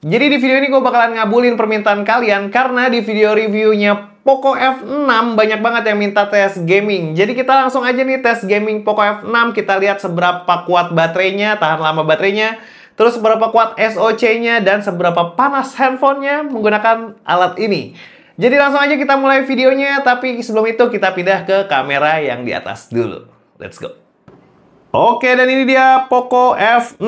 Jadi di video ini gue bakalan ngabulin permintaan kalian karena di video reviewnya Poco F6 banyak banget yang minta tes gaming. Jadi kita langsung aja nih tes gaming Poco F6. Kita lihat seberapa kuat baterainya, tahan lama baterainya, terus seberapa kuat SoC-nya, dan seberapa panas handphonenya menggunakan alat ini. Jadi langsung aja kita mulai videonya, tapi sebelum itu kita pindah ke kamera yang di atas dulu. Let's go. Oke, dan ini dia Poco F6.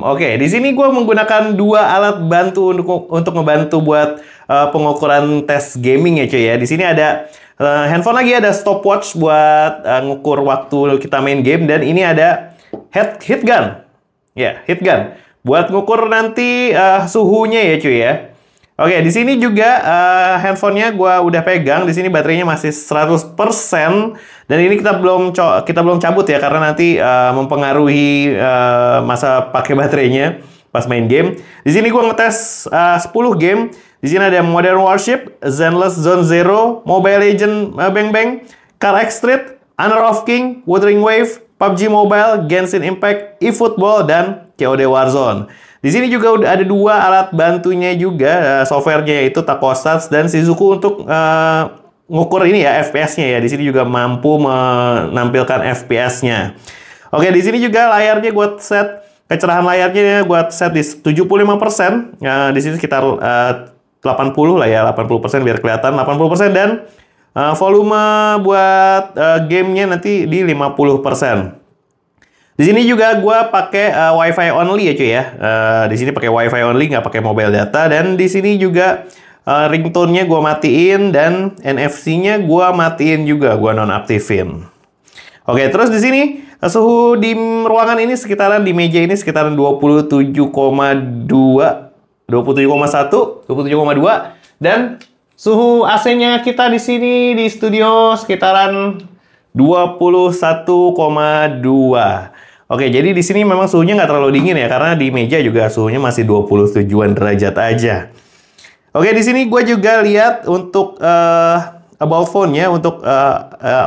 Oke, di sini gue menggunakan dua alat bantu untuk ngebantu buat pengukuran tes gaming ya cuy ya. Di sini ada handphone lagi, ada stopwatch buat ngukur waktu kita main game, dan ini ada heat gun. Ya, heat gun buat ngukur nanti suhunya ya cuy ya. Oke, di sini juga handphonenya gue udah pegang. Di sini baterainya masih 100%, dan ini kita belum cabut ya karena nanti mempengaruhi masa pakai baterainya pas main game. Di sini gue ngetes 10 game. Di sini ada Modern Warship, Zenless Zone Zero, Mobile Legends Bang Bang, Car X Street, Honor of King, Wuthering Wave, PUBG Mobile, Genshin Impact, eFootball, dan COD Warzone. Di sini juga udah ada dua alat bantunya juga, softwarenya yaitu Tacostats dan Shizuku untuk ngukur ini ya FPS-nya ya. Di sini juga mampu menampilkan FPS-nya. Oke, di sini juga layarnya gue set, kecerahan layarnya gue set di 75%. Di sini sekitar 80 lah ya, 80% biar kelihatan 80%, dan volume buat gamenya nanti di 50%. Di sini juga gue pakai WiFi only ya cuy ya. Di sini pakai WiFi only, nggak pakai mobile data. Dan di sini juga ringtone-nya gue matiin, dan NFC-nya gue matiin juga, gue nonaktifin. Oke, terus di sini suhu di ruangan ini sekitaran, di meja ini sekitaran 27,2, 27,1, 27,2, dan suhu AC-nya kita di sini di studio sekitaran 21,2. Oke, jadi di sini memang suhunya nggak terlalu dingin ya, karena di meja juga suhunya masih 27-an derajat aja. Oke, di sini gue juga lihat untuk about phone-nya, untuk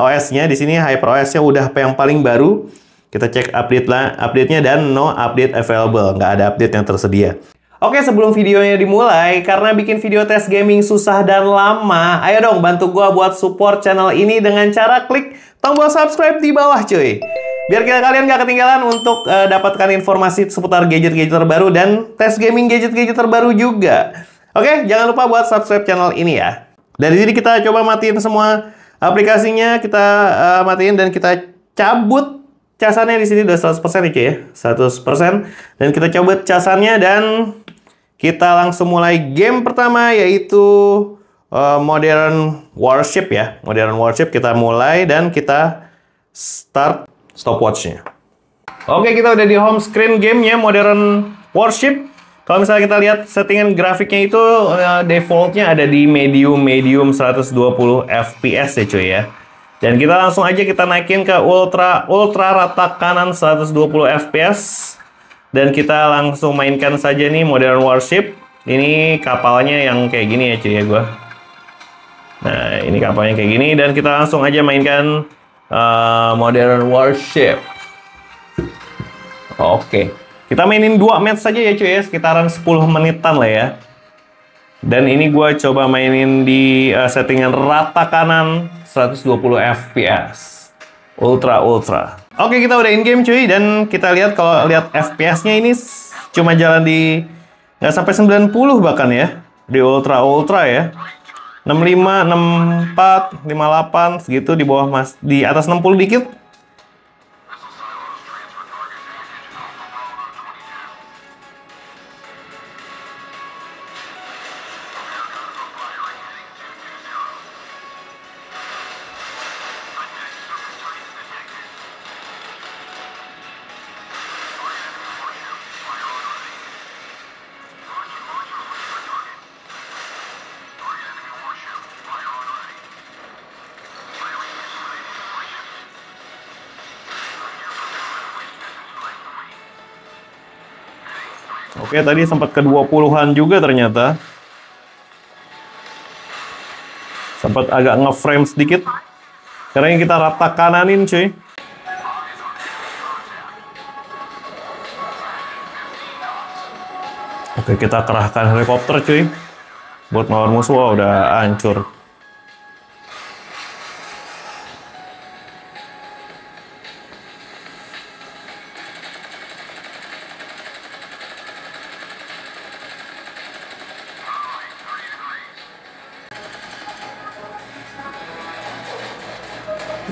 OS-nya, di sini HyperOS-nya udah yang paling baru. Kita cek update-nya, dan no update available, nggak ada update yang tersedia. Oke, sebelum videonya dimulai, karena bikin video tes gaming susah dan lama, ayo dong bantu gue buat support channel ini dengan cara klik tombol subscribe di bawah cuy. Biar kalian gak ketinggalan untuk dapatkan informasi seputar gadget-gadget terbaru dan tes gaming gadget-gadget terbaru juga. Oke, jangan lupa buat subscribe channel ini ya. Dari sini kita coba matiin semua aplikasinya, kita matiin dan kita cabut casannya. Di sini udah 100% nih cuy ya, 100%. Dan kita cabut casannya, dan kita langsung mulai game pertama, yaitu Modern Warship ya. Modern Warship kita mulai, dan kita start stopwatch-nya. Oke, kita udah di home screen gamenya Modern Warship. Kalau misalnya kita lihat settingan grafiknya itu defaultnya ada di medium 120 fps ya cuy ya. Dan kita langsung aja kita naikin ke ultra rata kanan 120 fps. Dan kita langsung mainkan saja nih Modern Warship. Ini kapalnya yang kayak gini ya cuy ya gua. Nah, ini kapalnya kayak gini, dan kita langsung aja mainkan Modern Warship. Oke, kita mainin 2 match saja ya cuy ya, sekitaran 10 menitan lah ya. Dan ini gue coba mainin di settingan rata kanan 120 fps ultra. Oke, kita udah in game cuy, dan kita lihat kalau lihat fps-nya ini cuma jalan di nggak sampai 90 bahkan ya, di ultra ya. 65, 64, 58 segitu, di bawah di atas 60 dikit. Oke, tadi sempat ke 20-an juga ternyata. Sempat agak nge-frame sedikit. Karena kita rata kananin cuy. Oke, kita kerahkan helikopter cuy. Buat melawan musuh. Wah, udah hancur.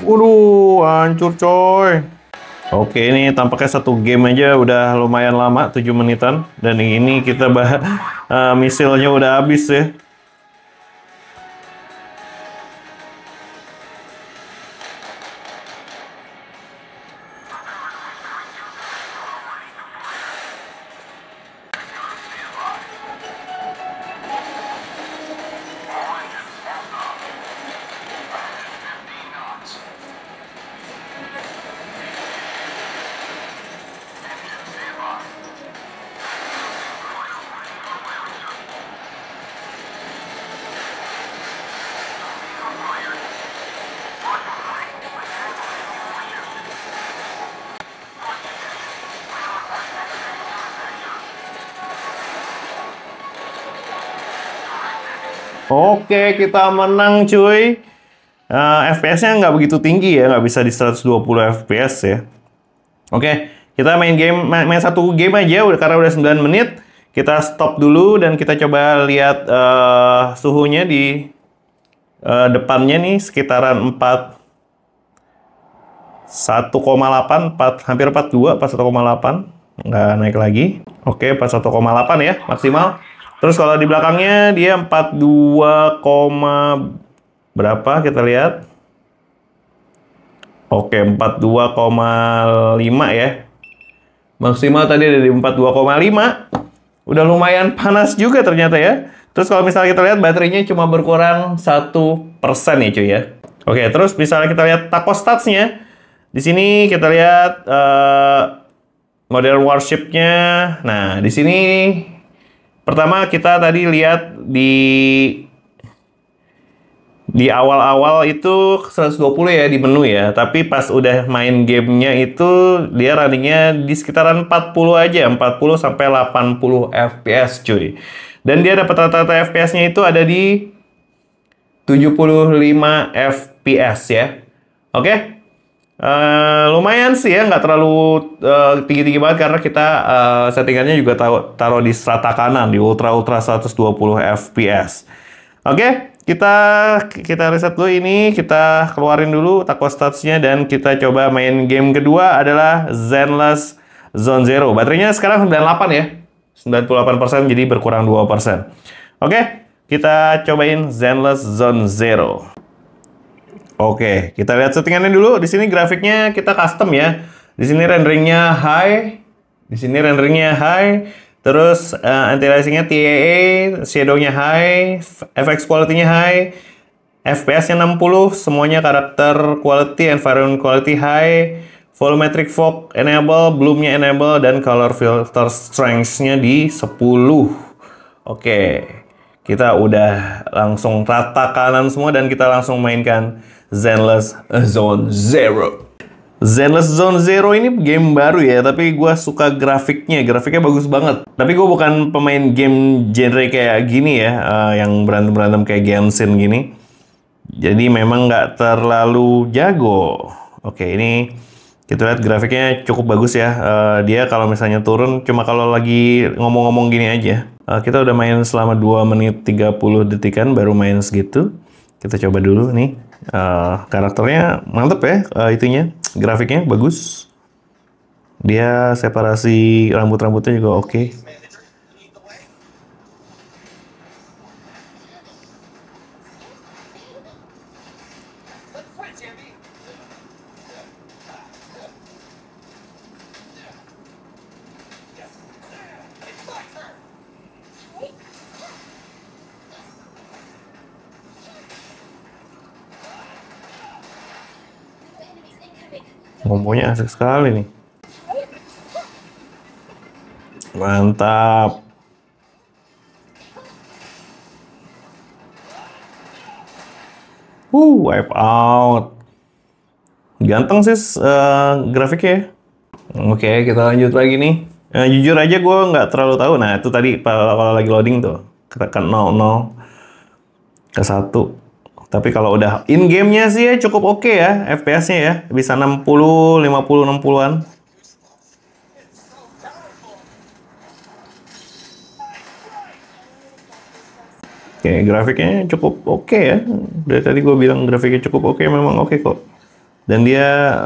Waduh, hancur coy. Oke, ini tampaknya satu game aja udah lumayan lama, 7 menitan. Dan ini kita misilnya udah habis ya. Oke, kita menang cuy. FPS-nya nggak begitu tinggi ya, nggak bisa di 120 FPS ya. Oke, kita main satu game aja, karena udah 9 menit. Kita stop dulu dan kita coba lihat suhunya di depannya nih, sekitaran 1,8, hampir 42, 1,8. Nggak naik lagi. Oke, 41,8 ya, maksimal. Terus kalau di belakangnya dia 42, berapa kita lihat. Oke, 42,5 ya. Maksimal tadi ada di 42,5. Udah lumayan panas juga ternyata ya. Terus kalau misalnya kita lihat baterainya cuma berkurang 1% ya cuy ya. Oke, terus misalnya kita lihat taco stats-nya. Di sini kita lihat modern warship-nya. Nah, di sini pertama kita tadi lihat di awal-awal itu 120 ya di menu ya, tapi pas udah main gamenya itu dia runningnya di sekitaran 40 aja, 40 sampai 80 FPS cuy. Dan dia dapat rata-rata FPS-nya itu ada di 75 FPS ya. Oke. Lumayan sih ya, nggak terlalu tinggi-tinggi banget karena kita settingannya juga taruh di strata kanan, di ultra 120 FPS. Oke, kita reset dulu ini, kita keluarin dulu taco stats-nya dan kita coba main game kedua adalah Zenless Zone Zero. Baterainya sekarang 98 ya, 98% jadi berkurang 2%. Oke, kita cobain Zenless Zone Zero. Oke, kita lihat settingannya dulu. Di sini grafiknya kita custom ya. Di sini renderingnya high. Di sini renderingnya high. Terus anti-aliasingnya TAA, shadow-nya high, FX quality-nya high, FPS-nya 60, semuanya karakter quality, environment quality high, volumetric fog enable, bloom-nya enable, dan color filter strength-nya di 10. Oke, kita udah langsung rata kanan semua dan kita langsung mainkan Zenless Zone Zero. Zenless Zone Zero ini game baru ya, tapi gue suka grafiknya bagus banget. Tapi gue bukan pemain game genre kayak gini ya, yang berantem-berantem kayak Genshin gini. Jadi memang nggak terlalu jago. Oke, ini kita lihat grafiknya cukup bagus ya. Dia kalau misalnya turun, cuma kalau lagi ngomong-ngomong gini aja. Kita udah main selama 2 menit 30 detikan, baru main segitu. Kita coba dulu nih. Karakternya mantep ya, itunya grafiknya bagus, dia separasi rambut-rambutnya juga oke. Kombonya asik sekali nih. Mantap. Wipe out. Ganteng sih grafiknya. Oke, kita lanjut lagi nih. Jujur aja gue nggak terlalu tahu. Nah itu tadi kalau lagi loading tuh tekan 00 ke 1. Tapi kalau udah in game-nya sih ya cukup oke ya FPS-nya ya. Bisa 60, 50, 60-an. Oke, grafiknya cukup oke ya. Dari tadi gue bilang grafiknya cukup oke, memang oke kok. Dan dia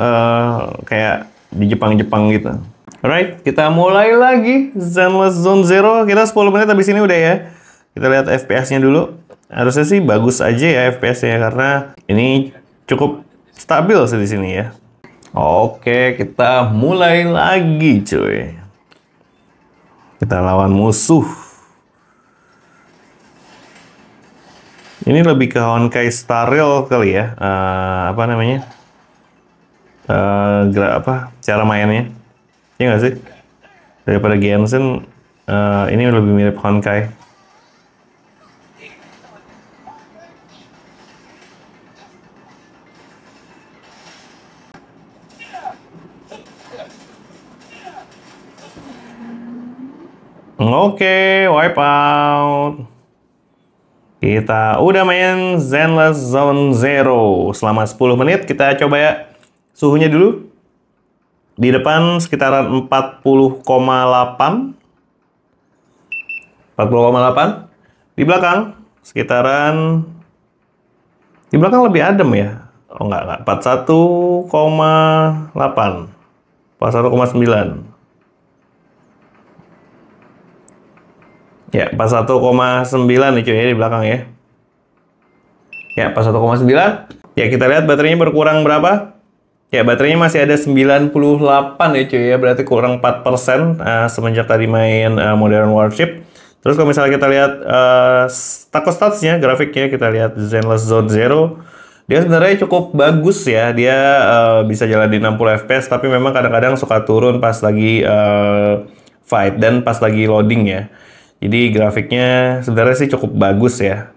kayak di Jepang-Jepang gitu. Alright, kita mulai lagi Zenless Zone Zero. Kita 10 menit habis ini udah ya. Kita lihat FPS-nya dulu. Harusnya sih bagus aja ya FPS-nya karena ini cukup stabil sih di sini ya. Oke, kita mulai lagi, cuy. Kita lawan musuh. Ini lebih ke Honkai Star Rail kali ya. Apa namanya? Cara mainnya. Iya nggak sih? Daripada Genshin, ini lebih mirip Honkai. Oke, wipe out. Kita udah main Zenless Zone Zero selama 10 menit. Kita coba ya suhunya dulu. Di depan sekitaran 40,8. 40,8. Di belakang sekitaran, di belakang lebih adem ya. Oh enggak. 41,8. 41,9. Ya, 41,9 nih cuy ya di belakang ya. Ya, 41,9. Ya, kita lihat baterainya berkurang berapa? Ya, baterainya masih ada 98 ya cuy ya, berarti kurang 4% semenjak tadi main Modern Warship. Terus kalau misalnya kita lihat status-statusnya, grafiknya, kita lihat Zenless Zone Zero. Dia sebenarnya cukup bagus ya, dia bisa jalan di 60 fps, tapi memang kadang-kadang suka turun pas lagi fight dan pas lagi loading ya. Jadi grafiknya sebenarnya sih cukup bagus ya.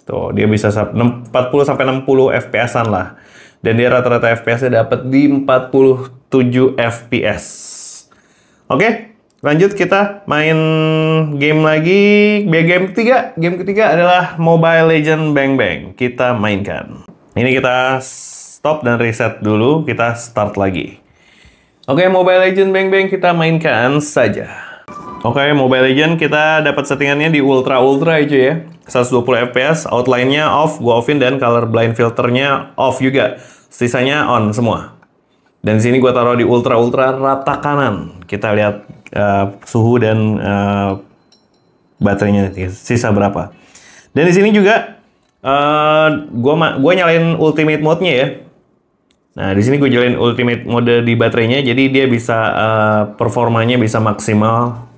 Tuh, dia bisa 40 sampai 60 FPS-an lah. Dan dia rata-rata FPS-nya dapat di 47 FPS. Oke, lanjut kita main game lagi. Game ketiga. Game ketiga adalah Mobile Legends Bang Bang. Kita mainkan. Ini kita stop dan reset dulu. Kita start lagi. Oke, Mobile Legends Bang Bang kita mainkan saja. Oke, Mobile Legends kita dapat settingannya di Ultra aja ya. 120 fps, outline-nya off, gua offin, dan color blind filternya off juga. Sisanya on semua. Dan di sini gua taruh di Ultra rata kanan. Kita lihat suhu dan baterainya sisa berapa. Dan di sini juga gua nyalain ultimate mode-nya ya. Nah, di sini gue nyalain ultimate mode di baterainya, jadi dia bisa performanya bisa maksimal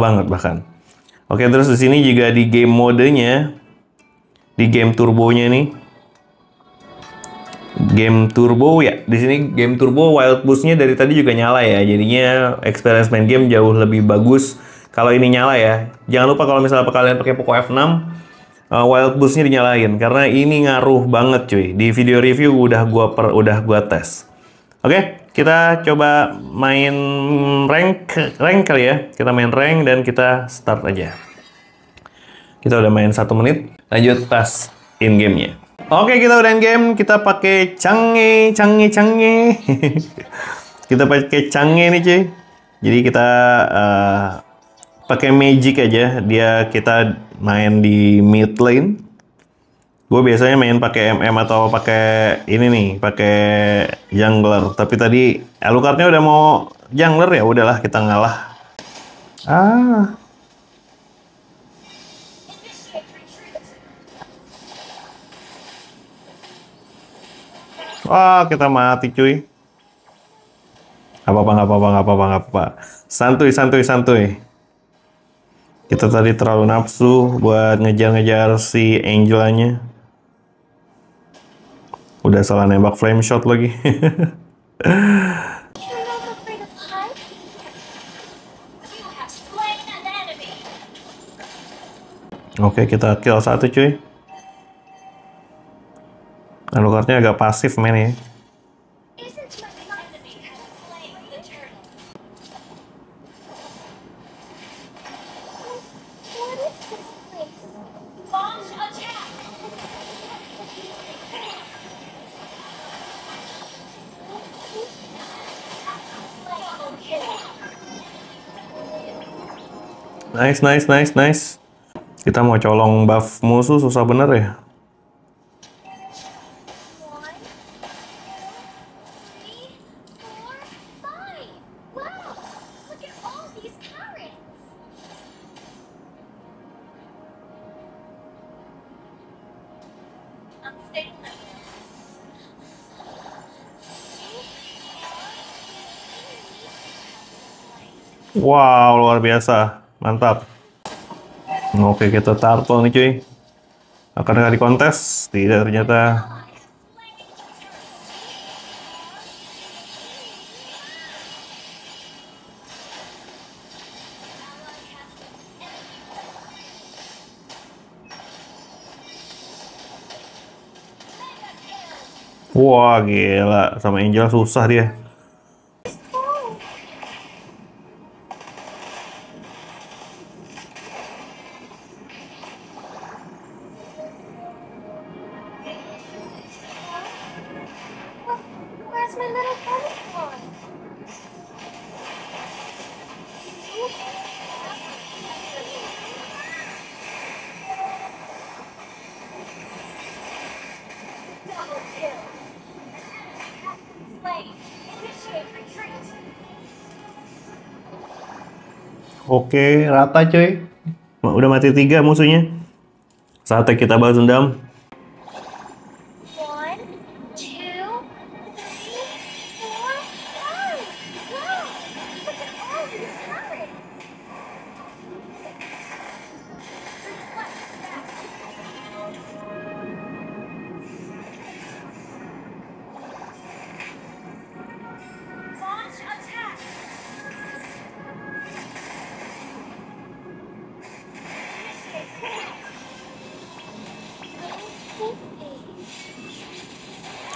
banget bahkan. Oke, terus di sini juga di game modenya, di game turbonya nih, game turbo ya. Di sini game turbo Wild Boost-nya dari tadi juga nyala ya, jadinya experience main game jauh lebih bagus kalau ini nyala ya. Jangan lupa kalau misalnya kalian pakai Poco F6, Wild Boost-nya dinyalain karena ini ngaruh banget cuy. Di video review udah gua tes. Oke, kita coba main rank kali ya. Kita main rank dan kita start aja. Kita udah main 1 menit, lanjut tes in game-nya. Oke, kita udah in game, kita pakai Chang'e. Kita pakai Chang'e nih cuy. Jadi kita pakai magic aja, kita main di mid lane. Gue biasanya main pakai MM atau pakai ini nih, pakai jungler. Tapi tadi Alucardnya udah mau jungler ya, udahlah kita ngalah. Wah, kita mati cuy. Nggak apa-apa. Santuy. Kita tadi terlalu nafsu buat ngejar-ngejar si Angelanya. Udah salah nembak flame shot lagi. Oke, kita kill 1 cuy. Alucardnya agak pasif main ya. Nice, nice, nice, nice. Kita mau colong buff musuh susah bener ya. Wow, luar biasa. Mantap. Oke, kita turtle nih cuy. Akankah di kontes? Tidak ternyata. Wah, gila. Sama Angel susah dia. Oke, rata cuy. Udah mati 3 musuhnya. Saatnya kita balas dendam.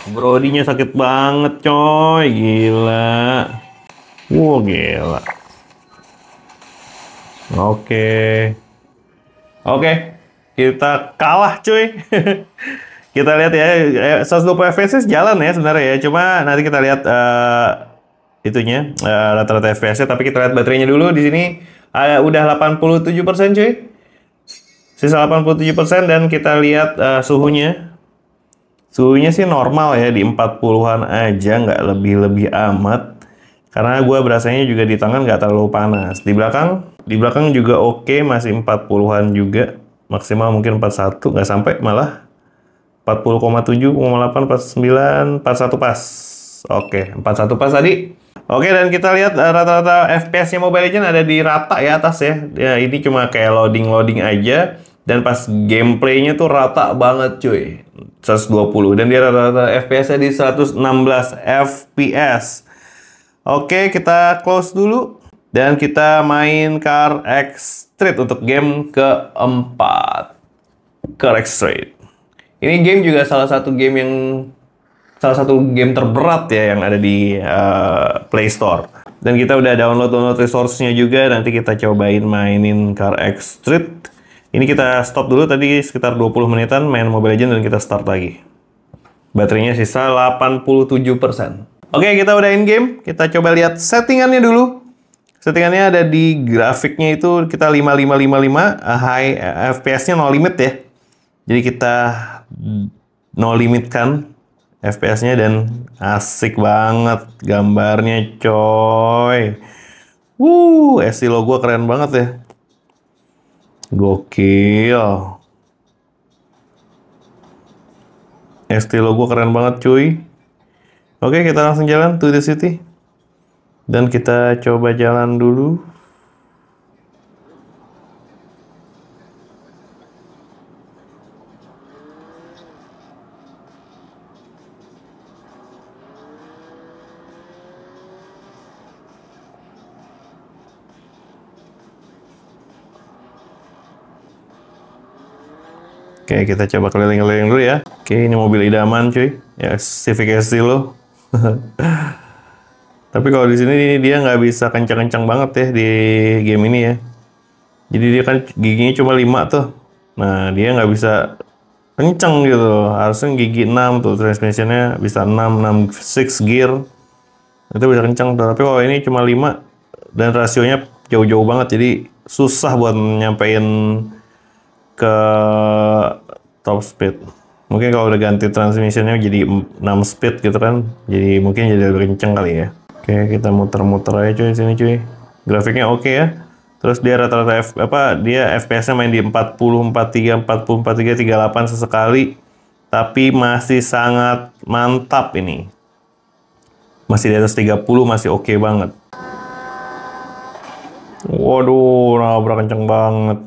Brodinya sakit banget coy, gila. Wow, gila. Oke, kita kalah cuy. Kita lihat ya, 120 fps jalan ya sebenarnya ya. Cuma nanti kita lihat itunya rata-rata fps-nya. Tapi kita lihat baterainya dulu. Di sini udah 87% cuy. Sisa 87% dan kita lihat suhunya. Suhunya sih normal ya, di 40-an aja, nggak lebih-lebih amat. Karena gue berasanya juga di tangan nggak terlalu panas. Di belakang juga oke, masih 40-an juga. Maksimal mungkin 41, nggak sampai malah. 40,7, 49, 41 pas. Oke, 41 pas tadi. Oke, dan kita lihat rata-rata FPS-nya Mobile Legends ada di rata ya atas ya. Ya, ini cuma kayak loading-loading aja. Dan pas gameplaynya tuh rata banget cuy. 120. Dan dia rata-rata FPS-nya di 116 FPS. Oke, kita close dulu. Dan kita main Car X Street untuk game keempat. Car X Street. Ini game juga salah satu game terberat ya yang ada di Play Store. Dan kita udah download resource-nya juga. Nanti kita cobain mainin Car X Street. Ini kita stop dulu tadi sekitar 20 menitan main Mobile Legends dan kita start lagi. Baterainya sisa 87%. Oke, kita udah in game. Kita coba lihat settingannya dulu. Settingannya ada di grafiknya itu kita 5555, high FPS-nya no limit ya. Jadi kita no limit kan FPS-nya dan asik banget gambarnya coy. Estilo gua keren banget ya. Gokil. Estilo gue keren banget cuy. Oke, kita langsung jalan to the city. Dan kita coba jalan dulu. Oke, kita coba keliling-keliling dulu ya. Oke, ini mobil idaman cuy. Ya, Civic Estilo. Tapi kalau di sini dia nggak bisa kencang-kencang banget ya di game ini ya. Jadi dia kan giginya cuma 5 tuh. Nah, dia nggak bisa kencang gitu. Harusnya gigi 6 tuh. Transmissionnya bisa 6 6 gear. Itu bisa kencang tuh. Tapi kalau ini cuma 5 dan rasionya jauh-jauh banget. Jadi susah buat nyampein ke top speed. Mungkin kalau udah ganti transmissionnya jadi 6 speed gitu kan, jadi mungkin jadi lebih kenceng kali ya. Oke, kita muter-muter aja cuy sini cuy. Grafiknya oke ya. Terus dia rata-rata dia FPS-nya main di 40, 43, 40, 43, 38 sesekali. Tapi masih sangat mantap ini. Masih di atas 30, masih oke banget. Waduh, nabrak kenceng banget.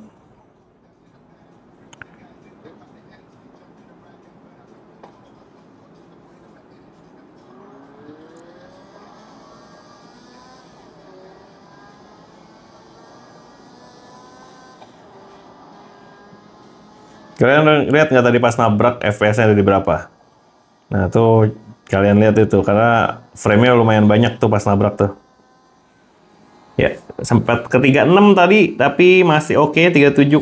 Kalian lihat nggak tadi pas nabrak FPS-nya ada di berapa? Nah tuh kalian lihat itu karena frame-nya lumayan banyak tuh pas nabrak tuh. Ya sempat ke 36 tadi tapi masih oke. 37,4,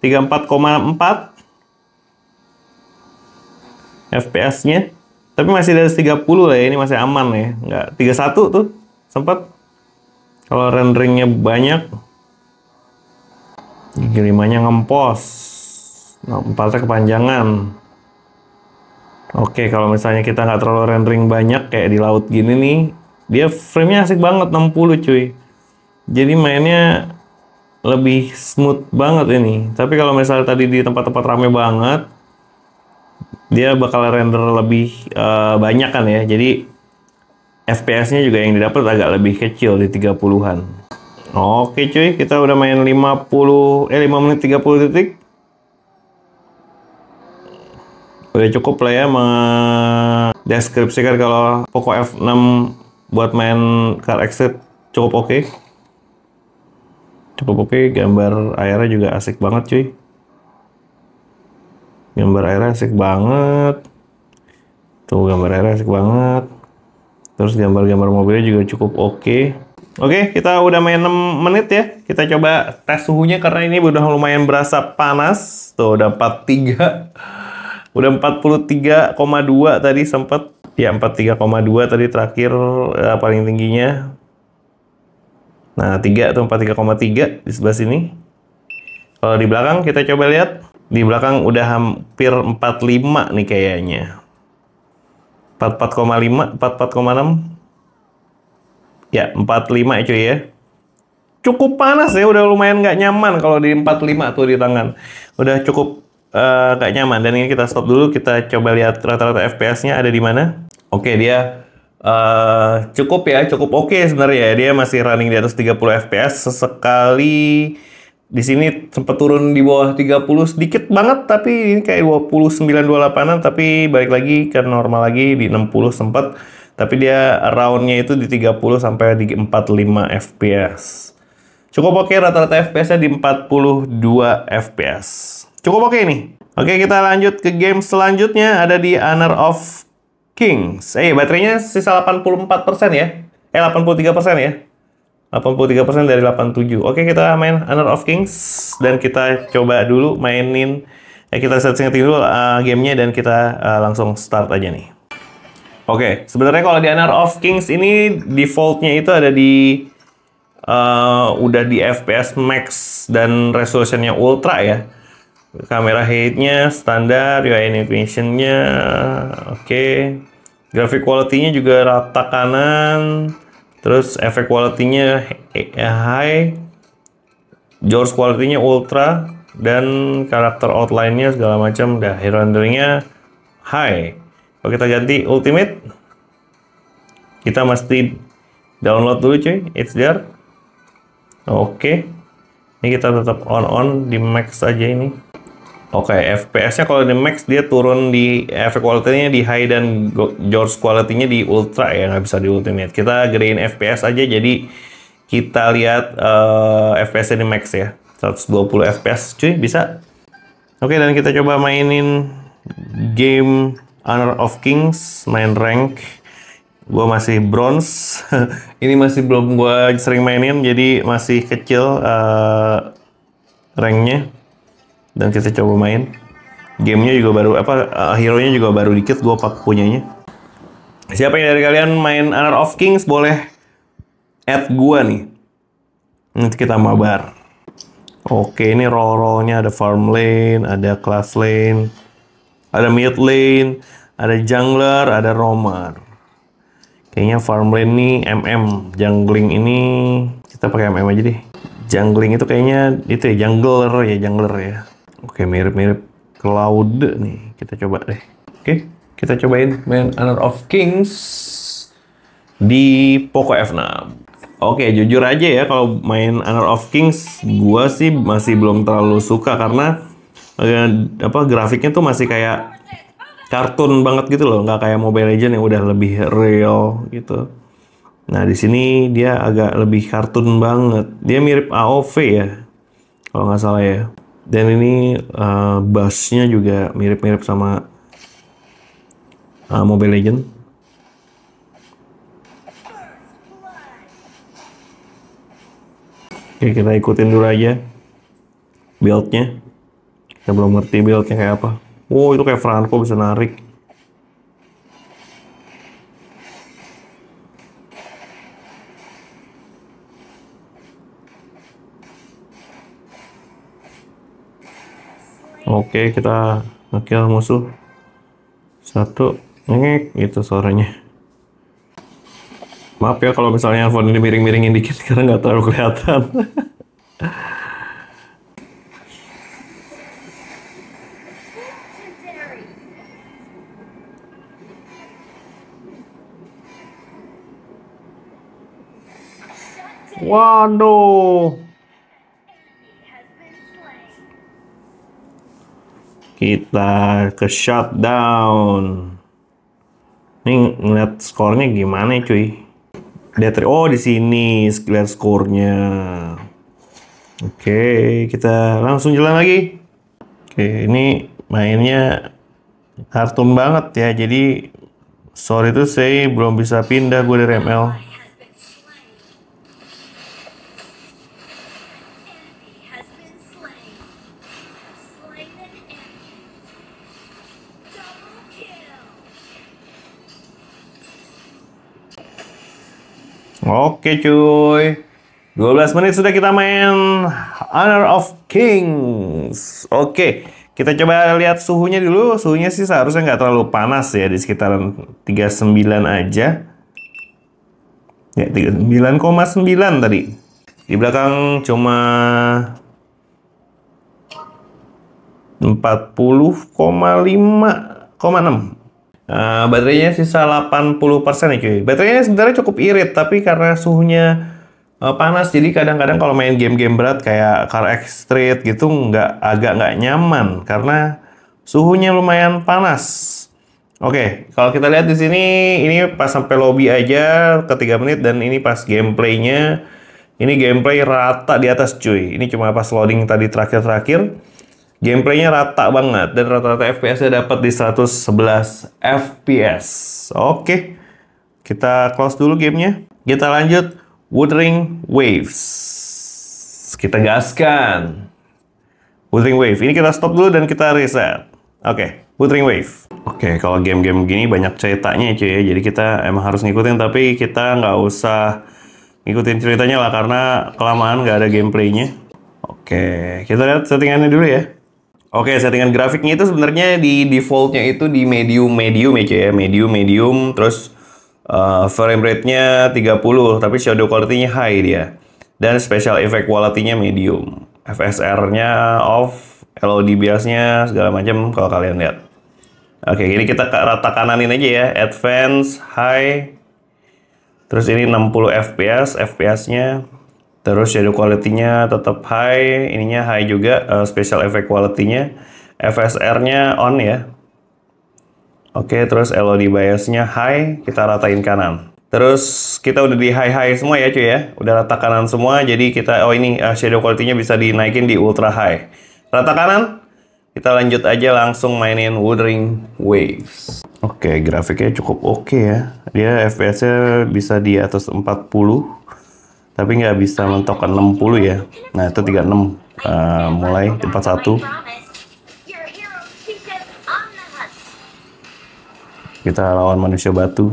34,4 FPS-nya. Tapi masih dari 30 lah ya, ini masih aman ya. Nggak 31 tuh sempat. Kalau renderingnya banyak, gigi 5-nya ngempos. Nah, 4-nya kepanjangan. Oke, kalau misalnya kita nggak terlalu rendering banyak kayak di laut gini nih, dia frame-nya asik banget 60 cuy. Jadi mainnya lebih smooth banget ini. Tapi kalau misalnya tadi di tempat-tempat rame banget, dia bakal render lebih banyak kan ya. Jadi FPS-nya juga yang didapat agak lebih kecil di 30-an. Oke cuy, kita udah main 5 menit 30 detik. Udah cukup lah ya mendeskripsikan kalau Poco F6 buat main car exit cukup oke. Cukup oke, gambar airnya juga asik banget cuy. Gambar airnya asik banget. Tuh gambar airnya asik banget. Terus gambar-gambar mobilnya juga cukup oke. Oke, kita udah main 6 menit ya. Kita coba tes suhunya karena ini udah lumayan berasa panas. Tuh udah 43. Udah 43,2 tadi sempat. Ya 43,2 tadi terakhir paling tingginya. Nah 3 tuh 43,3 di sebelah sini. Kalau di belakang kita coba lihat. Di belakang udah hampir 45 nih kayaknya. 44,5, 44,6. Ya 45 cuy ya. Cukup panas ya, udah lumayan nggak nyaman kalau di 45 tuh di tangan. Udah cukup gak nyaman, dan ini kita stop dulu, kita coba lihat rata-rata FPS-nya ada di mana. Oke, dia cukup ya, cukup oke sebenarnya. Dia masih running di atas 30 FPS. Sesekali di sini sempat turun di bawah 30 sedikit banget, tapi ini kayak 29-28an, tapi balik lagi ke normal lagi di 60 sempat. Tapi dia round-nya itu di 30 sampai di 45 FPS. Cukup oke, rata-rata FPS-nya di 42 FPS. Cukup oke nih. Oke, kita lanjut ke game selanjutnya. Ada di Honor of Kings. Baterainya sisa 84% ya. 83% ya. 83% dari 87. Oke, kita main Honor of Kings. Dan kita coba dulu mainin. Kita setting dulu gamenya dan kita langsung start aja nih. Oke, sebenarnya kalau di Honor of Kings ini defaultnya itu ada di udah di FPS max dan resolutionnya ultra ya. Kamera height-nya standar, UI animation-nya oke. Graphic quality-nya juga rata kanan. Terus effect quality-nya high. Source quality-nya ultra, dan karakter outline-nya segala macam dah. Hero rendering-nya high. Kalau kita ganti ultimate, kita mesti download dulu cuy, HDR. Oke. Ini kita tetap on di max aja ini. Oke, FPS-nya kalau di max dia turun di effect quality-nya di high dan source quality-nya di ultra ya, nggak bisa di ultimate. Kita gedein FPS aja, jadi kita lihat FPS-nya di max ya. 120 FPS cuy, bisa. Oke, dan kita coba mainin game Honor of Kings, main rank. Gua masih bronze. Ini masih belum gua sering mainin, jadi masih kecil ranknya. Dan kita coba main. Gamenya juga baru, hero-nya juga baru dikit gua punyanya. Siapa yang dari kalian main Honor of Kings boleh add gua nih. Nanti kita mabar. Oke, ini role-role-nya ada farm lane, ada class lane, ada mid lane, ada jungler, ada roamer. Kayaknya farm lane nih MM, jungling ini kita pakai MM aja deh. Jungling itu kayaknya itu ya jungler ya. Oke, mirip-mirip Cloud nih. Kita coba deh. Oke, kita cobain main Honor of Kings di Poco F6. Oke, jujur aja ya kalau main Honor of Kings, gua sih masih belum terlalu suka karena grafiknya tuh masih kayak kartun banget gitu loh, nggak kayak Mobile Legends yang udah lebih real gitu. Nah, di sini dia agak lebih kartun banget. Dia mirip AoV ya, kalau nggak salah ya. Dan ini bassnya juga mirip-mirip sama Mobile Legends. Oke, kita ikutin dulu aja build-nya. Kita belum ngerti build-nya kayak apa. Oh, itu kayak Franco bisa narik. Oke, kita nge-kill musuh. Satu, ngek gitu suaranya. Maaf ya kalau misalnya handphone ini miring-miringin dikit karena nggak terlalu kelihatan. Waduh. Kita ke shutdown. Ini ngeliat skornya gimana cuy? Oh, di sini lihat skornya. Oke, kita langsung jalan lagi. Oke, ini mainnya kartun banget ya. Jadi sorry tuh saya belum bisa pindah gue dari ML. Oke cuy, 12 menit sudah kita main Honor of Kings. Oke, kita coba lihat suhunya dulu. Suhunya sih seharusnya nggak terlalu panas ya, di sekitaran 39 aja. Ya, 39,9 tadi. Di belakang cuma 40,5,6. Baterainya sisa 80% ya cuy. Baterainya sebenarnya cukup irit, tapi karena suhunya panas, jadi kadang-kadang kalau main game-game berat kayak Car X Street gitu agak nggak nyaman karena suhunya lumayan panas. Oke, kalau kita lihat di sini, ini pas sampai lobby aja ke 3 menit dan ini pas gameplaynya, ini gameplay rata di atas cuy. Ini cuma pas loading tadi terakhir-terakhir. Gameplaynya rata banget dan rata-rata FPS-nya dapat di 111 FPS. Oke, kita close dulu gamenya. Kita lanjut Wuthering Waves. Kita gaskan. Wuthering Wave. Ini kita stop dulu dan kita reset. Oke, Wuthering Wave. Oke, kalau game-game gini banyak ceritanya cuy ya. Jadi kita emang harus ngikutin, tapi kita nggak usah ngikutin ceritanya lah karena kelamaan nggak ada gameplaynya. Oke, kita lihat settingannya dulu ya. Oke, settingan grafiknya itu sebenarnya di defaultnya itu di medium ya cuy ya, medium, terus frame rate-nya 30, tapi shadow quality-nya high dia. Dan special effect quality-nya medium. FSR-nya off, LOD biasnya segala macam kalau kalian lihat. Oke, ini kita rata kananin aja ya, advance, high. Terus ini 60 FPS, FPS-nya. Terus shadow quality-nya tetap high, ininya high juga, special effect quality-nya. FSR-nya on ya. Oke, terus LOD bias-nya high, kita ratain kanan. Terus kita udah di high semua ya cuy ya. Udah rata kanan semua, jadi kita, ini shadow quality-nya bisa dinaikin di ultra high. Rata kanan, kita lanjut aja langsung mainin Wuthering Waves. Oke, grafiknya cukup oke ya. Dia FPS-nya bisa di atas 40. Tapi nggak bisa mentok ke 60 ya. Nah, itu 36. Mulai 41. Kita lawan manusia batu.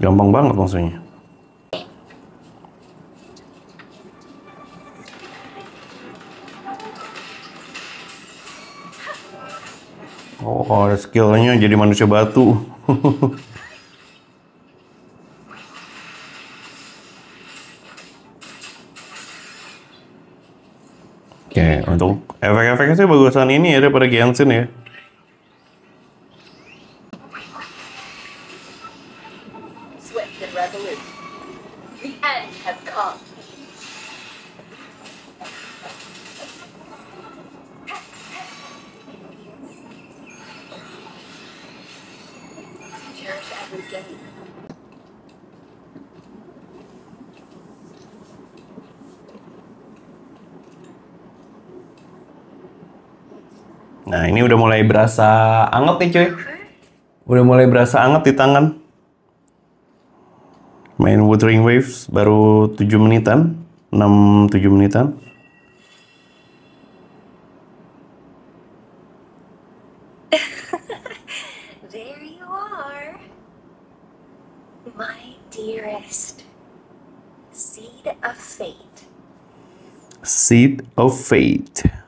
Gampang banget maksudnya. Oh, ada skillnya jadi manusia batu. Oke, untuk efek-efeknya sih bagusan ini ya daripada Genshin ya. Swift and resolute. The end has come. Cherish every game. Nah, ini udah mulai berasa anget nih cuy. Udah mulai berasa anget di tangan. Main Wuthering Waves baru 7 menitan. 6-7 menitan. There you are, my dearest. Seed of fate. Seed of Fate.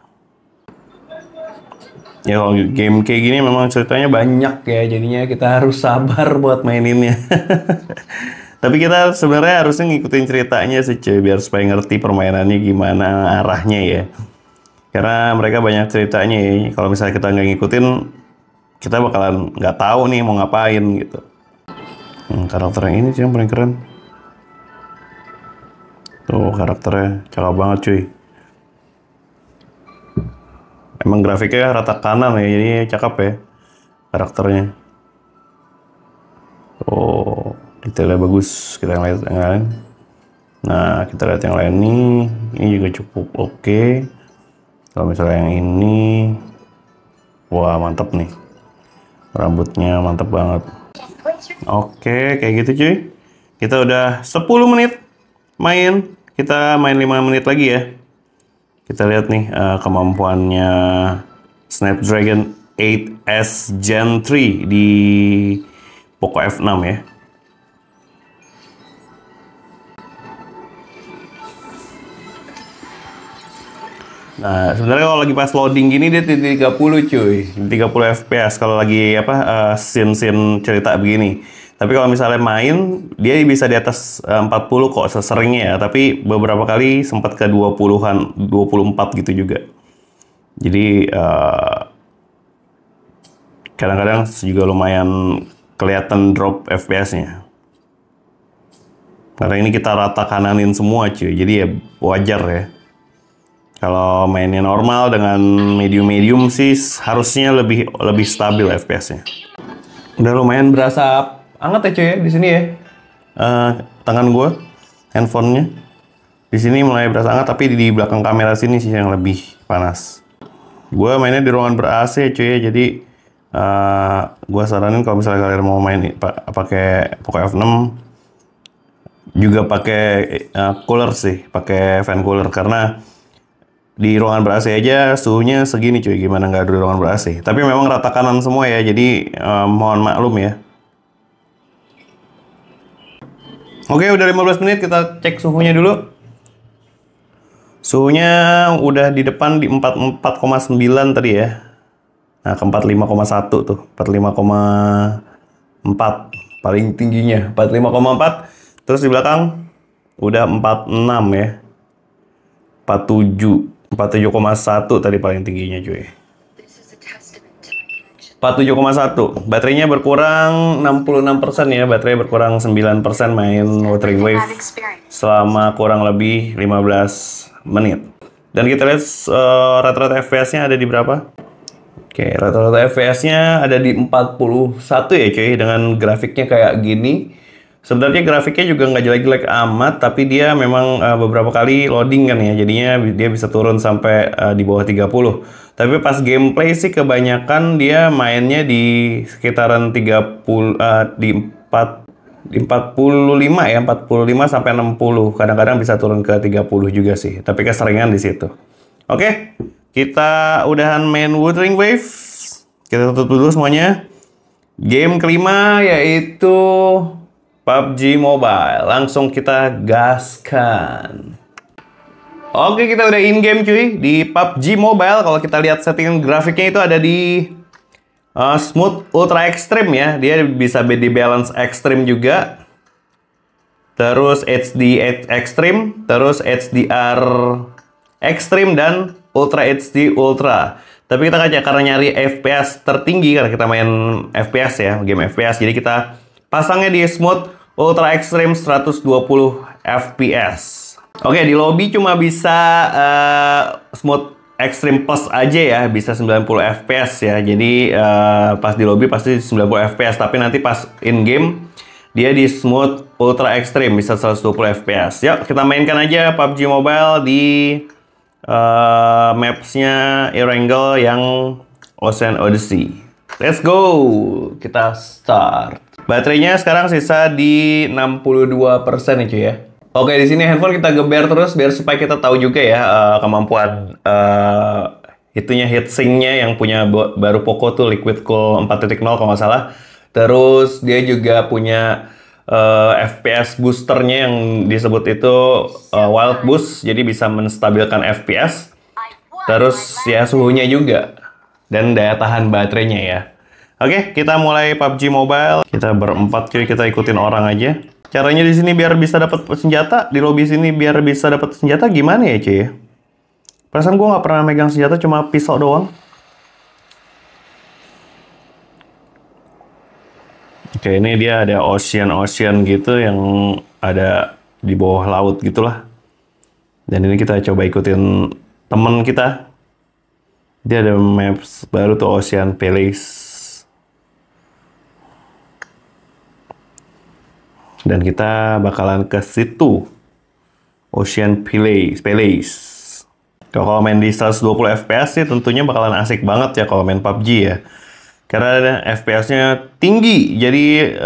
Ya kalau game kayak gini memang ceritanya banyak ya, jadinya kita harus sabar buat maininnya. Tapi kita sebenarnya harusnya ngikutin ceritanya sih cuy, biar supaya ngerti permainannya gimana arahnya ya. Karena mereka banyak ceritanya ya, kalau misalnya kita nggak ngikutin, kita bakalan nggak tahu nih mau ngapain gitu. Karakter yang ini sih yang paling keren. Tuh karakternya cakep banget cuy. Emang grafiknya rata kanan ya, jadi cakep ya karakternya. Oh, detailnya bagus. Kita lihat yang lain. Nah, kita lihat yang lain nih. Ini juga cukup oke. Kalau misalnya yang ini, wah mantap nih. Rambutnya mantap banget. Oke, kayak gitu cuy. Kita udah 10 menit main. Kita main 5 menit lagi ya. Kita lihat nih kemampuannya Snapdragon 8S Gen 3 di Poco F6 ya. Nah, sebenarnya kalau lagi pas loading gini dia di 30 cuy, di 30 fps kalau lagi scene-scene cerita begini. Tapi kalau misalnya main, dia bisa di atas 40 kok seseringnya ya. Tapi beberapa kali sempat ke 20-an, 24 gitu juga. Jadi kadang-kadang juga lumayan kelihatan drop FPS-nya. Karena ini kita rata kananin semua cuy, jadi ya wajar ya. Kalau mainnya normal dengan medium-medium sih harusnya lebih stabil FPS-nya. Udah lumayan berasa anget ya cuy ya di sini ya. Tangan gue, handphonenya di sini mulai berasa hangat, tapi di belakang kamera sini sih yang lebih panas. Gue mainnya di ruangan ber-AC cuy ya, jadi gue saranin kalau misalnya kalian mau main pakai Poco F6 juga pakai cooler sih, pakai fan cooler, karena di ruangan ber-AC aja suhunya segini cuy, gimana nggak di ruangan ber-AC. Tapi memang rata kanan semua ya, jadi mohon maklum ya. Oke, udah 15 menit, kita cek suhunya dulu. Suhunya udah di depan di 44,9 tadi ya. Nah, ke 45,1 tuh, 45,4 paling tingginya, 45,4. Terus di belakang udah 46 ya. 47,1 tadi paling tingginya cuy. 47,1. Baterainya berkurang 66% ya. Baterai berkurang 9% main Wuthering Wave selama kurang lebih 15 menit. Dan kita lihat rata-rata FPS-nya ada di berapa? Oke, rata-rata FPS-nya ada di 41 ya cuy, dengan grafiknya kayak gini. Sebenarnya grafiknya juga nggak jelek-jelek amat, tapi dia memang beberapa kali loading kan ya, jadinya dia bisa turun sampai di bawah 30. Tapi pas gameplay sih kebanyakan dia mainnya di sekitaran 30, di 45 ya, 45 sampai 60. Kadang-kadang bisa turun ke 30 juga sih, tapi keseringan di situ. Oke, kita udahan main Wuthering Waves. Kita tutup dulu semuanya. Game kelima yaitu PUBG Mobile. Langsung kita gaskan. Oke, kita udah in game cuy di PUBG Mobile. Kalau kita lihat settingan grafiknya itu ada di Smooth Ultra Extreme ya. Dia bisa di balance Extreme juga. Terus HD Extreme, terus HDR Extreme dan Ultra HD Ultra. Tapi kita karena nyari FPS tertinggi karena kita main FPS ya, game FPS. Jadi kita pasangnya di Smooth Ultra Extreme 120 FPS. Oke, di lobby cuma bisa Smooth Extreme Plus aja ya, bisa 90 FPS ya. Jadi pas di lobby pasti 90 FPS, tapi nanti pas in game dia di Smooth Ultra Extreme bisa 120 FPS. Yuk, kita mainkan aja PUBG Mobile di maps-nya Erangel yang Ocean Odyssey. Let's go! Kita start. Baterainya sekarang sisa di 62% nih cuy ya. Oke, di sini handphone kita geber terus biar supaya kita tahu juga ya kemampuan itunya heatsinknya yang punya baru Poco tuh Liquid Cool 4.0 kalau nggak salah. Terus dia juga punya FPS boosternya yang disebut itu Wild Boost, jadi bisa menstabilkan FPS. Terus ya suhunya juga dan daya tahan baterainya ya. Oke, kita mulai PUBG Mobile. Kita berempat cuy, kita ikutin orang aja. Caranya di sini biar bisa dapat senjata, di lobby sini biar bisa dapat senjata gimana ya cuy? Perasaan gue nggak pernah megang senjata, cuma pisau doang. Oke, ini dia ada ocean gitu yang ada di bawah laut gitulah. Dan ini kita coba ikutin temen kita. Dia ada maps baru tuh Ocean Palace. Dan kita bakalan ke situ. Ocean Palace. Kalau main di 120 FPS sih tentunya bakalan asik banget ya kalau main PUBG ya. Karena FPS-nya tinggi, jadi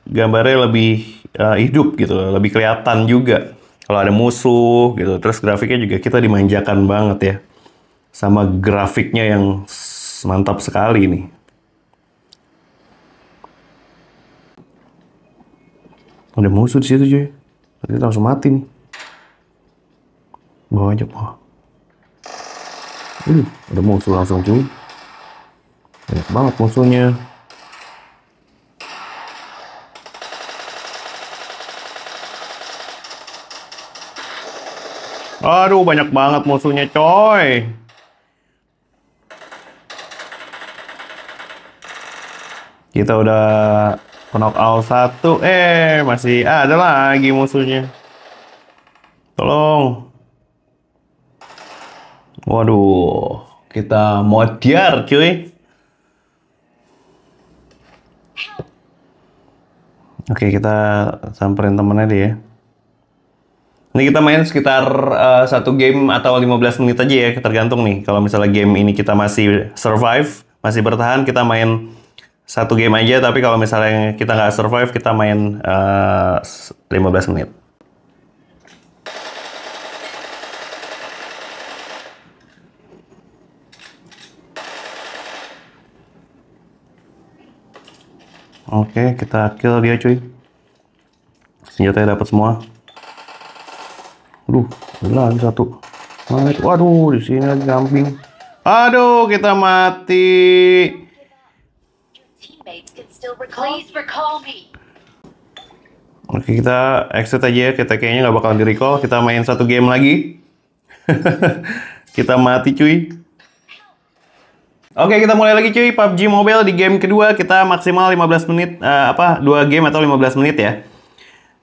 gambarnya lebih hidup gitu, lebih kelihatan juga kalau ada musuh gitu. Terus grafiknya juga kita dimanjakan banget ya, sama grafiknya yang mantap sekali nih. Ada musuh di situ cuy, kita langsung mati nih. Bawa aja, wah. Ada musuh langsung cuy. Banyak banget musuhnya. Aduh, banyak banget musuhnya coy. Kita udah knock out satu. Masih ada lagi musuhnya. Tolong. Waduh, kita modiar cuy. Oke, kita samperin temennya deh ya. Ini kita main sekitar 1 game atau 15 menit aja ya, tergantung nih. Kalau misalnya game ini kita masih survive, masih bertahan, kita main 1 game aja. Tapi kalau misalnya kita nggak survive, kita main 15 menit. Oke, kita kill dia cuy. Senjatanya dapat semua. Aduh, ada lagi satu. Waduh, di sini lagi kambing. Aduh, kita mati. Oke, kita exit aja ya. Kita kayaknya nggak bakalan di-recall. Kita main 1 game lagi. Kita mati cuy. Oke, kita mulai lagi cuy, PUBG Mobile di game kedua. Kita maksimal 15 menit, 2 game atau 15 menit ya.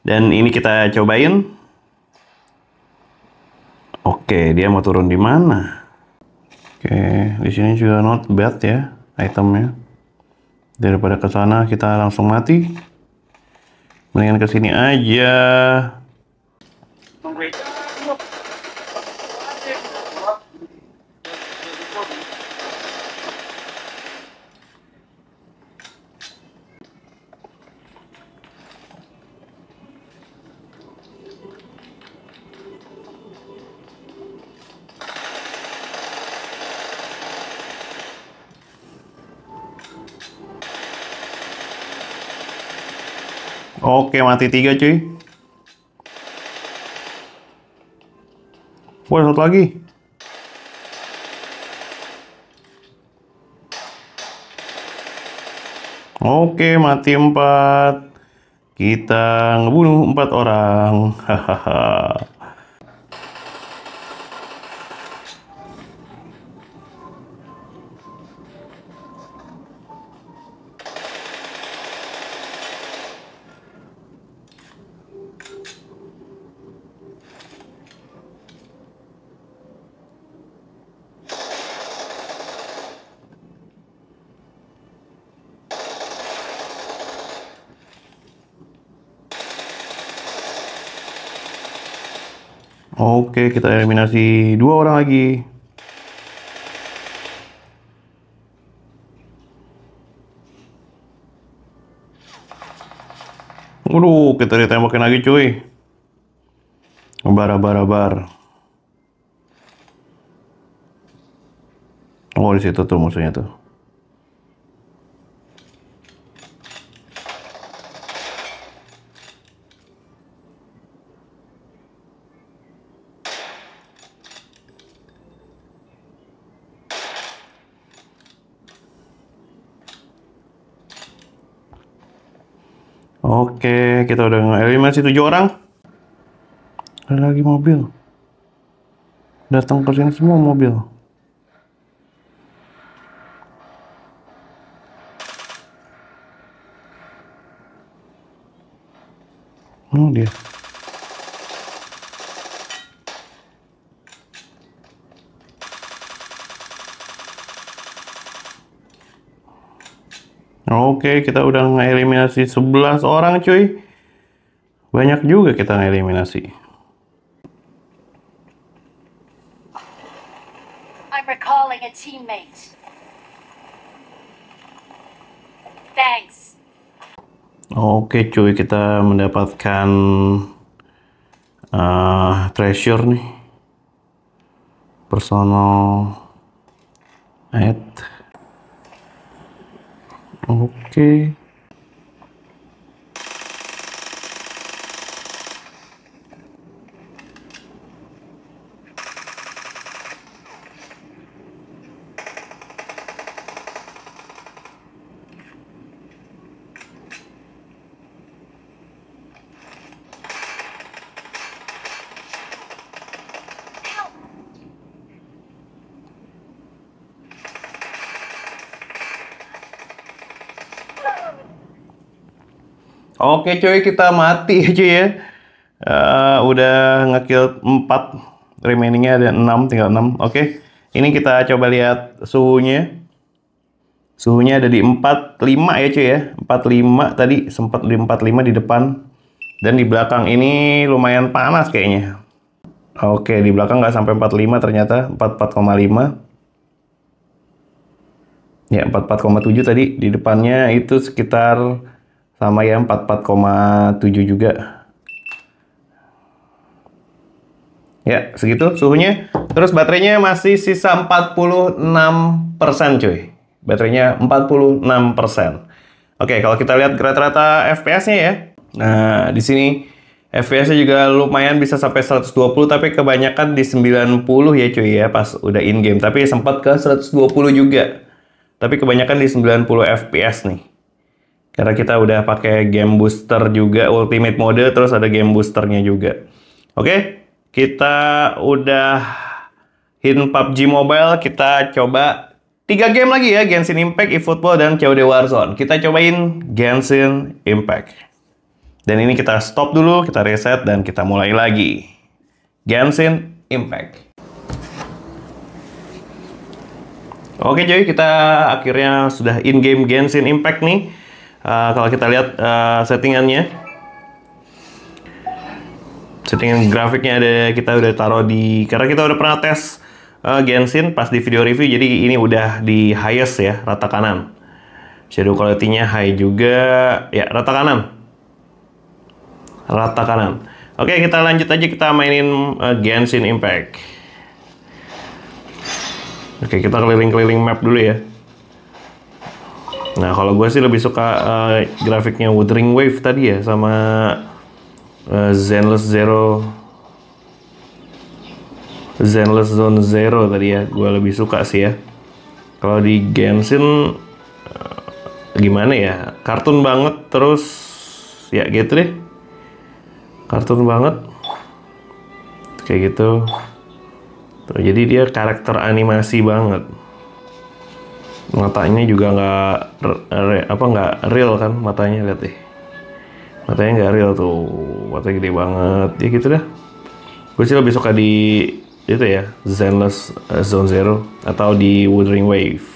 Dan ini kita cobain. Oke, dia mau turun di mana? Oke, di sini juga not bad ya itemnya. Daripada ke sana kita langsung mati. Mendingan ke sini aja. Oke, mati 3 cuy. Wah, satu lagi. Oke, mati 4. Kita ngebunuh 4 orang. Hahaha. Oke, kita eliminasi 2 orang lagi. Waduh, kita ditembakin lagi cuy. Bar. Oh, di situ tuh musuhnya tuh. Oke, kita udah eliminasi 7 orang. Ada lagi mobil. Datang ke sini semua mobil. Dia. Oke, kita udah ngeliminasi 11 orang cuy. Banyak juga kita ngeliminasi. I'm recalling a teammate. Thanks. Oke cuy, kita mendapatkan treasure nih. Personal add. Oke. Oke cuy, kita mati cuy ya. Udah ngekill 4. Remainingnya ada 6, tinggal 6. Oke, ini kita coba lihat suhunya. Suhunya ada di 45 ya cuy ya. 45 tadi, sempat di 45 di depan. Dan di belakang ini lumayan panas kayaknya. Oke, di belakang nggak sampai 45 ternyata, 44,5. Ya, 44,7 tadi. Di depannya itu sekitar sama ya, 44,7 juga. Ya, segitu suhunya. Terus baterainya masih sisa 46% cuy. Baterainya 46%. Oke, kalau kita lihat rata-rata FPS-nya ya. Nah, di sini FPS-nya juga lumayan bisa sampai 120, tapi kebanyakan di 90 ya cuy ya pas udah in-game. Tapi sempat ke 120 juga. Tapi kebanyakan di 90 FPS nih. Karena kita udah pakai game booster juga, ultimate mode, terus ada game boosternya juga. Oke, kita udah hit PUBG Mobile, kita coba 3 game lagi ya, Genshin Impact, eFootball, dan COD Warzone. Kita cobain Genshin Impact. Dan ini kita stop dulu, kita reset, dan kita mulai lagi. Genshin Impact. Oke cuy, kita akhirnya sudah in-game Genshin Impact nih. Kalau kita lihat settingannya, settingan grafiknya ada, kita udah taruh di, karena kita udah pernah tes Genshin pas di video review, jadi ini udah di highest ya, rata kanan. Shadow quality-nya high juga, ya rata kanan. Rata kanan. Oke, kita lanjut aja, kita mainin Genshin Impact. Oke, kita keliling-keliling map dulu ya. Nah, kalau gue sih lebih suka grafiknya Wuthering Wave tadi ya, sama Zenless Zone Zero tadi ya. Gue lebih suka sih ya. Kalau di Genshin gimana ya? Kartun banget, terus ya gitu deh. Kartun banget. Kayak gitu. Tuh, jadi dia karakter animasi banget. Matanya juga nggak real kan, matanya, lihat deh. Matanya nggak real tuh, matanya gede banget. Ya gitu dah. Gue sih lebih suka di itu ya, Zenless Zone Zero atau di Wuthering Wave.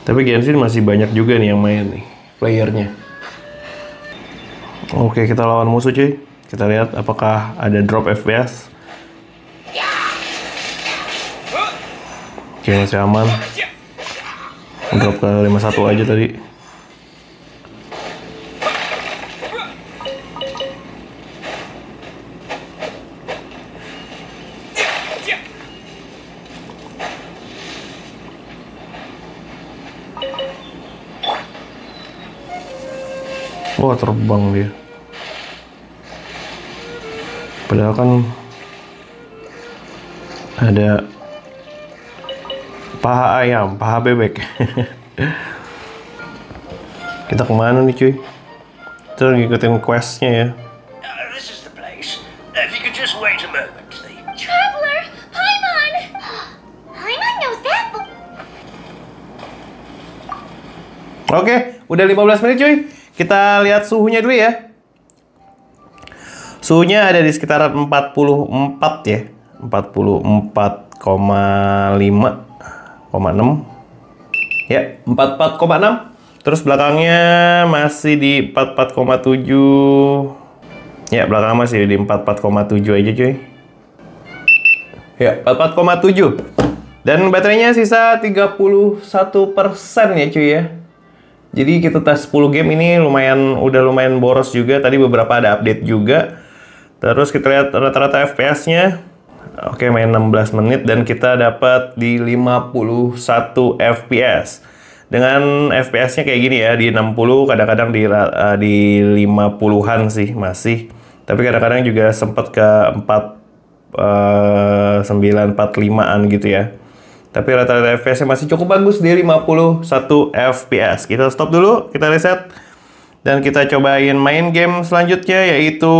Tapi Genshin masih banyak juga nih yang main nih, playernya. Oke, kita lawan musuh cuy. Kita lihat apakah ada drop FPS. Oke, masih aman. Drop ke 51 aja tadi. Wah, terbang dia. Padahal kan ada paha ayam, paha bebek. Kita kemana nih cuy? Kita ngikutin questnya ya. This is the place. If you could just wait a moment, please. Traveler, Paimon! Paimon knows that. Oke, udah 15 menit cuy. Kita lihat suhunya dulu ya. Suhunya ada di sekitaran 44 ya. 44,5,6. Ya, 44,6. Terus belakangnya masih di 44,7. Ya, belakang masih di 44,7 aja cuy. Ya, 44,7. Dan baterainya sisa 31% ya cuy ya. Jadi kita tes 10 game ini udah lumayan boros juga. Tadi beberapa ada update juga. Terus kita lihat rata-rata FPS-nya. Oke, main 16 menit dan kita dapat di 51 FPS. Dengan FPS-nya kayak gini ya, di 60, kadang-kadang di 50-an sih masih. Tapi kadang-kadang juga sempat ke 49-45-an gitu ya. Tapi rata-rata FPS-nya masih cukup bagus di 51 FPS. Kita stop dulu, kita reset. Dan kita cobain main game selanjutnya, yaitu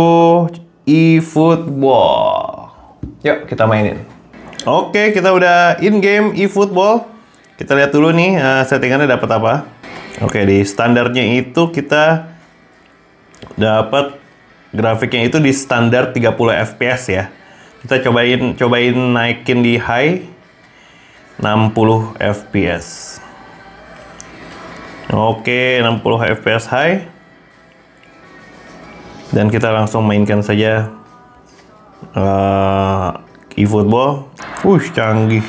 eFootball. Yuk, kita mainin. Oke, kita udah in-game eFootball. Kita lihat dulu nih settingannya dapat apa. Oke, di standarnya itu kita dapat grafiknya itu di standar 30 FPS ya. Kita cobain naikin di high 60 FPS. Oke, 60 FPS high. Dan kita langsung mainkan saja eFootball. Canggih.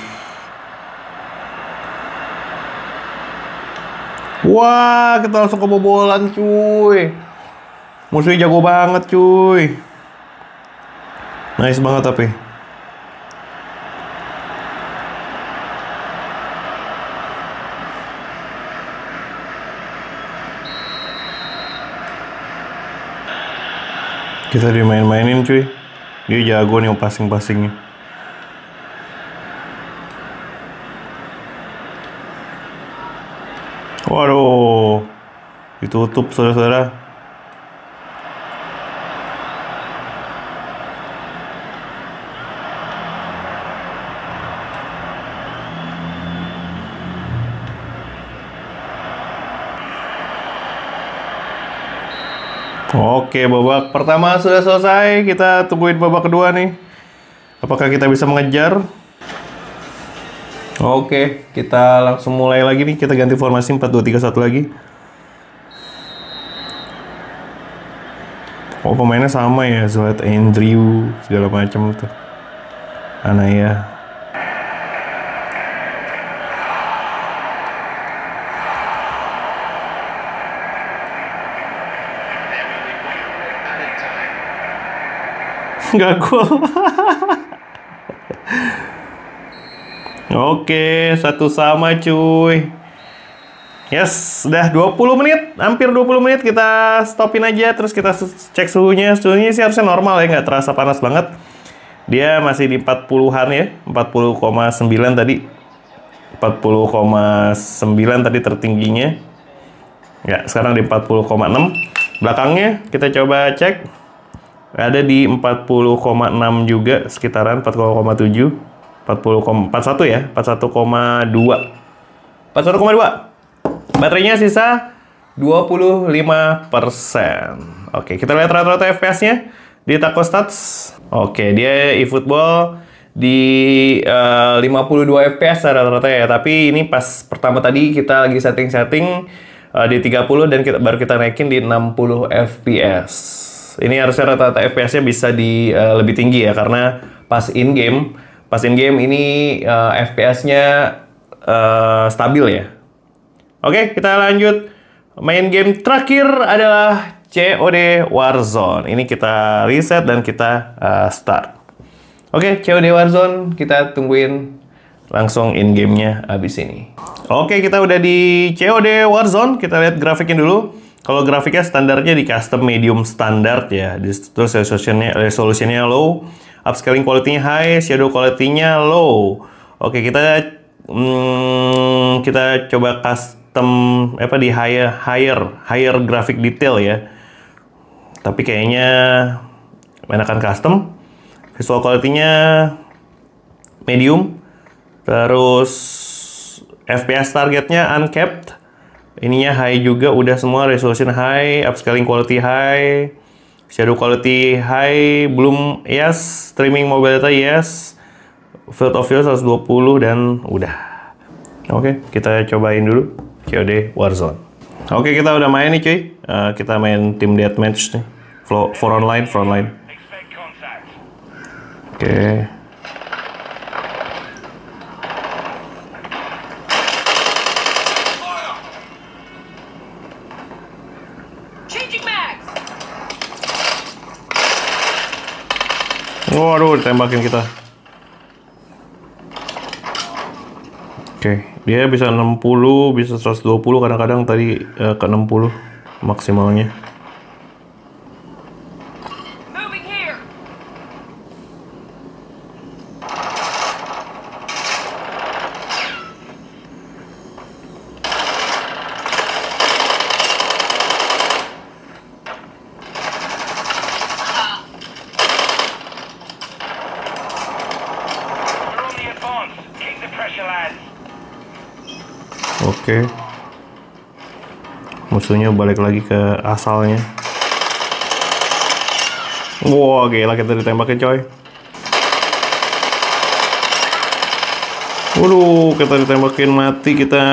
Wah, kita langsung kebobolan cuy. Musuhnya jago banget cuy. Nice banget tapi. Kita dimain-mainin cuy. Dia jago nih passing-passingnya. Waduh. Ditutup saudara-saudara. Oke, babak pertama sudah selesai. Kita tungguin babak kedua nih. Apakah kita bisa mengejar? Oke, kita langsung mulai lagi nih. Kita ganti formasi 4-2-3-1 lagi. Oh, pemainnya sama ya. Zlatan, Andrew, segala macam tuh. Anaya. Nggak gol. Oke, 1 sama cuy. Yes, udah 20 menit, hampir 20 menit kita stopin aja, terus kita cek suhunya. Suhunya sih harusnya normal ya, nggak terasa panas banget. Dia masih di 40-an ya, 40,9 tadi. 40,9 tadi tertingginya. Ya, sekarang di 40,6. Belakangnya kita coba cek. Ada di 40,6 juga, sekitaran 40,7. 41 ya, 41,2. 41,2. Baterainya sisa 25%. Oke, kita lihat rata-rata FPS-nya di Taco Stats. Oke, dia eFootball di 52 FPS rata-rata ya. Tapi ini pas pertama tadi kita lagi setting-setting di 30 dan baru kita naikin di 60 FPS. Ini harusnya rata-rata FPS-nya bisa di lebih tinggi ya, karena pas in-game ini FPS-nya stabil ya. Oke, kita lanjut. Main game terakhir adalah COD Warzone. Ini kita reset dan kita start. Oke, COD Warzone, kita tungguin langsung in-game-nya abis ini. Oke, kita udah di COD Warzone. Kita lihat grafiknya dulu. Kalau grafiknya standarnya di custom medium standard ya. Terus resolutionnya low, upscaling quality-nya high, shadow quality-nya low. Oke, kita coba custom di higher graphic detail ya. Tapi kayaknya enakan custom. Visual quality-nya medium. Terus FPS targetnya uncapped. Ininya high juga, udah semua. Resolution high, upscaling quality high, shadow quality high, belum yes, streaming mobile data yes, field of view 120 dan udah. Oke, kita cobain dulu COD Warzone. Oke, kita udah main nih cuy. Kita main team deathmatch nih. For online. Oke. Waduh, ditembakin kita. Oke, dia bisa 60, bisa 120, kadang-kadang tadi ke 60 maksimalnya. Oke. Musuhnya balik lagi ke asalnya. Wow, gila kita ditembakin coy. Waduh, kita ditembakin mati kita.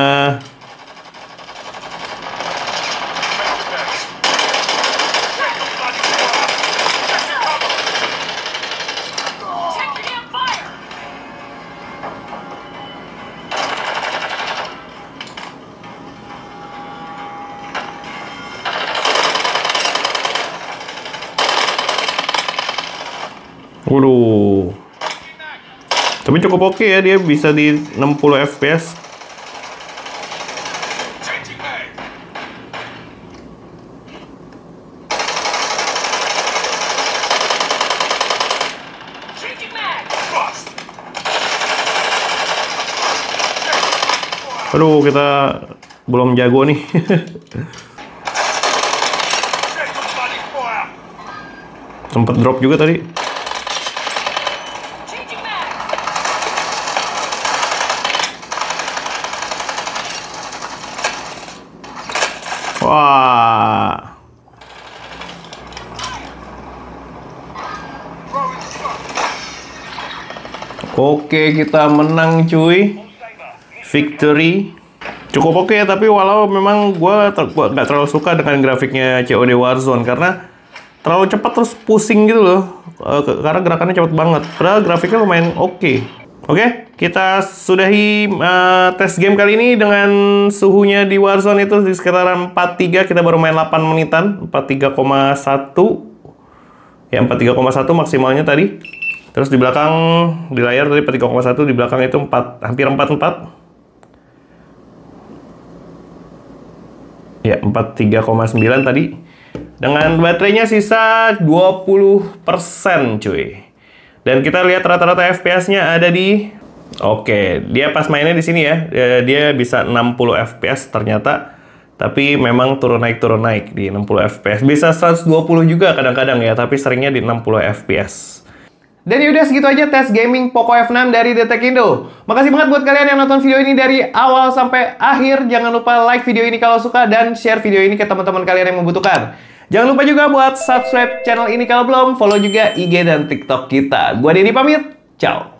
Waduh. Tapi cukup oke ya, dia bisa di 60 FPS. Aduh, kita belum jago nih. Sempat drop juga tadi. Wah. Oke, kita menang cuy. Victory. Cukup oke ya, tapi walau memang gua nggak terlalu suka dengan grafiknya COD Warzone karena terlalu cepat terus pusing gitu loh. Karena gerakannya cepet banget. Padahal grafiknya lumayan oke. Oke, kita sudahi tes game kali ini dengan suhunya di Warzone itu di sekitaran 43. Kita baru main 8 menitan, 43,1. Ya, 43,1 maksimalnya tadi. Terus di belakang, di layar tadi 43,1, di belakang itu hampir 44. Ya, 43,9 tadi. Dengan baterainya sisa 20% cuy. Dan kita lihat rata-rata FPS-nya ada di... Oke, dia pas mainnya di sini ya, dia bisa 60 FPS ternyata. Tapi memang turun naik di 60 FPS. Bisa 120 juga kadang-kadang ya, tapi seringnya di 60 FPS. Dan yaudah segitu aja tes gaming Poco F6 dari Detekindo. Makasih banget buat kalian yang nonton video ini dari awal sampai akhir. Jangan lupa like video ini kalau suka dan share video ini ke teman-teman kalian yang membutuhkan. Jangan lupa juga buat subscribe channel ini kalau belum. Follow juga IG dan TikTok kita. Gua Denny pamit. Ciao.